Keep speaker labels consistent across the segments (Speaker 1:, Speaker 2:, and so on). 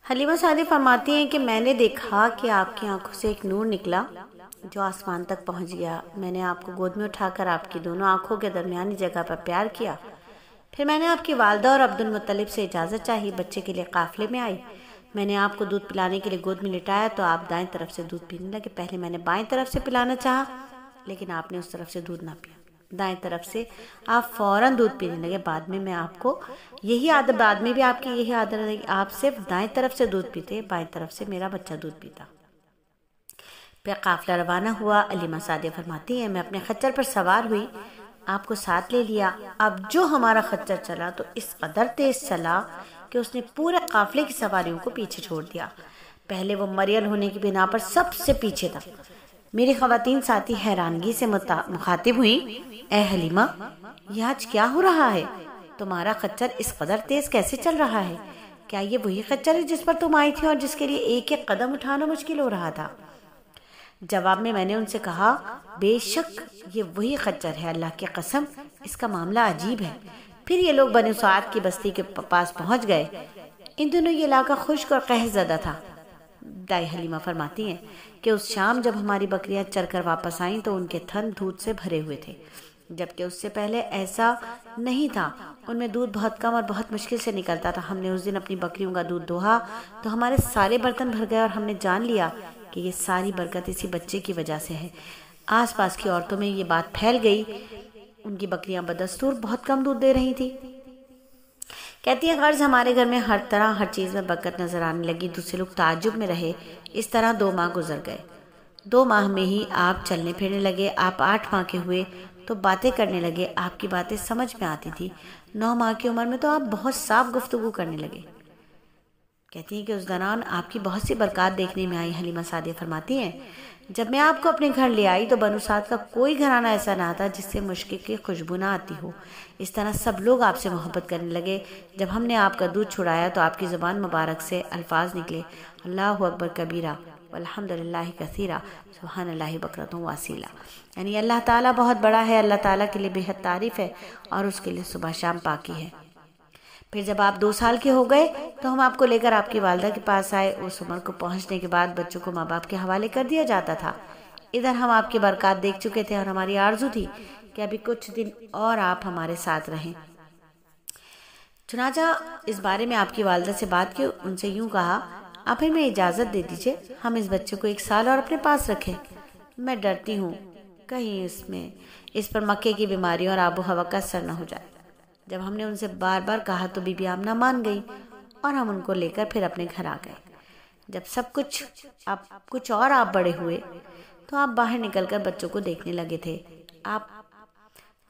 Speaker 1: Halima Saadi فرماتی ہیں کہ میں نے دیکھا کہ آپ کی آنکھوں سے ایک نور نکلا جو آسمان تک پہنچ گیا۔ میں نے آپ کو گود میں اٹھا کر آپ کی دونوں آنکھوں کے درمیانی جگہ پر پیار کیا۔ پھر میں نے آپ کی والدہ اور عبد المطلب سے اجازت چاہی، بچے کے لیے قافلے میں آئی۔ میں نے آپ کو دودھ پلانے کے لیے گود میں لٹایا تو آپ دائیں طرف سے دودھ پینے لگے۔ پہلے میں نے بائیں طرف سے پلانا چاہا لیکن آپ نے اس طرف سے دودھ نہ پیا۔ دائیں طرف سے آپ فوراً دودھ پینے لگے۔ بعد میں آپ کو یہی عادت، بعد میں بھی آپ کی یہی عادت ہے کہ آپ صرف دائیں طرف سے دودھ پیتے، بائیں طرف سے میرا بچہ دودھ پیتا۔ پھر قافلہ روانہ ہوا۔ حلیمہ سعدیہ فرماتی ہیں میں اپنے خچر پر سوار ہوئی، آپ کو ساتھ لے لیا۔ اب جو ہمارا خچر چلا تو اس قدر تیز چلا کہ اس نے پورے قافلے کی سواریوں کو پیچھے چھوڑ دیا۔ پہلے وہ مریل ہونے کی بنا پر سب سے پیچھے تھا۔ میری خواتین ساتھی حیرانگی سے مخاطب ہوئیں، اے حلیمہ، یہ آج کیا ہو رہا ہے؟ تمہارا خچر اس قدر تیز کیسے چل رہا ہے؟ کیا یہ وہی خچر ہے جس پر تم آئی تھی اور جس کے لیے ایک ایک قدم اٹھانا مشکل ہو رہا تھا؟ جواب میں نے ان سے کہا، بے شک یہ وہی خچر ہے، اللہ کی قسم اس کا معاملہ عجیب ہے۔ پھر یہ لوگ بنو سعد کی بستی کے پاس پہنچ گئے۔ ان دنوں یہ علاقہ خشک اور قحط زدہ تھا۔ دائی حلیمہ فرماتی ہیں کہ اس شام جب ہماری بکریاں چر کر واپس آئیں تو ان کے تھن دودھ سے بھرے ہوئے تھے، جبکہ اس سے پہلے ایسا نہیں تھا۔ ان میں دودھ بہت کم اور بہت مشکل سے نکلتا تھا۔ ہم نے اس دن اپنی بکریوں کا دودھ دوہا تو ہمارے سارے برتن بھر گئے اور ہم نے جان لیا کہ یہ ساری برکت اسی بچے کی وجہ سے ہے۔ آس پاس کی عورتوں میں یہ بات پھیل گئی۔ ان کی بکریاں بدستور بہت کم دودھ دے رہی تھی۔ کہتی ہیں غرض ہمارے گھر میں ہر طرح ہر چیز میں برکت نظر آنے لگی۔ دوسرے لوگ تعجب میں رہے۔ اس طرح 2 ماہ گزر گئے۔ 2 ماہ میں ہی آپ چلنے پھرنے لگے۔ آپ 8 ماہ کے ہوئے تو باتیں کرنے لگے، آپ کی باتیں سمجھ میں آتی تھی۔ 9 ماہ کی عمر میں تو آپ بہت صاف گفتگو کرنے لگے۔ کہتی ہیں کہ اس دوران آپ کی بہت سی برکات دیکھنے میں آئی۔ حلیمہ سعدیہ فرماتی ہیں جب میں آپ کو اپنے گھر لے آئی تو بنو سعد کا کوئی گھرانہ ایسا نہ تھا جس سے مشک کی خوشبو نہ آتی ہو۔ اس طرح سب لوگ آپ سے محبت کرنے لگے۔ جب ہم نے آپ کا دودھ چھڑایا تو آپ کی زبان مبارک سے الفاظ نکلے، اللہ اکبر کبیرہ والحمد للہ کثیرہ سبحان اللہ بکرۃ و اصیلا، یعنی اللہ تعالیٰ بہت بڑا ہے، اللہ تعالیٰ کے لیے بے حد تعریف ہے اور اس کے لیے صبح شام پاکی ہے۔ پھر جب آپ 2 سال کے ہو گئے تو ہم آپ کو لے کر آپ کی والدہ کے پاس آئے۔ اس عمر کو پہنچنے کے بعد بچوں کو ماں باپ کے حوالے کر دیا جاتا تھا۔ ادھر ہم آپ کی برکات دیکھ چکے تھے اور ہماری آرزو تھی کہ ابھی کچھ دن اور آپ ہمارے ساتھ رہیں۔ چنانچہ اس بارے میں آپ کی والدہ سے بات کی، ان سے یوں کہا، آپ ہمیں اجازت دے دیجئے ہم اس بچے کو 1 سال اور اپنے پاس رکھیں۔ میں ڈرتی ہوں کہیں اس پر مکے کی بیماری اور آب و ہوا کا اثر نہ ہو جائے۔ جب ہم نے ان سے بار بار کہا تو بی بی آمنہ مان گئی اور ہم ان کو لے کر پھر اپنے گھر آ گئے۔ جب سب کچھ اور آپ بڑے ہوئے تو آپ باہر نکل کر بچوں کو دیکھنے لگے تھے۔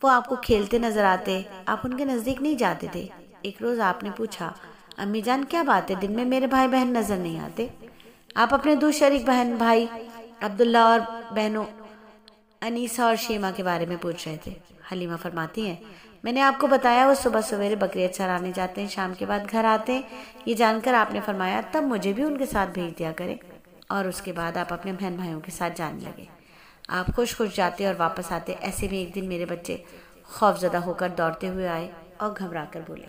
Speaker 1: وہ آپ کو کھیلتے نظر آتے، آپ ان کے نزدیک نہیں جاتے تھے۔ ایک روز آپ نے پوچھا، امی جان کیا بات ہے دن میں میرے بھائی بہن نظر نہیں آتے؟ آپ اپنے 2 شریک بہن بھائی عبداللہ اور بہنوں انیسہ اور شیمہ کے بارے میں پوچھ رہے تھے۔ حلیمہ فرماتی ہیں میں نے آپ کو بتایا وہ صبح سویرے بکریاں چرانے جاتے ہیں، شام کے بعد گھر آتے ہیں۔ یہ جان کر آپ نے فرمایا تب مجھے بھی ان کے ساتھ بھیج دیا کرے، اور اس کے بعد آپ اپنے بہن بھائیوں کے ساتھ جانے لگے۔ آپ خوش جاتے اور واپس آتے۔ ایسے میں ایک دن میرے بچے خوف زدہ ہو کر دوڑتے ہوئے آئے اور گھبرا کر بولے،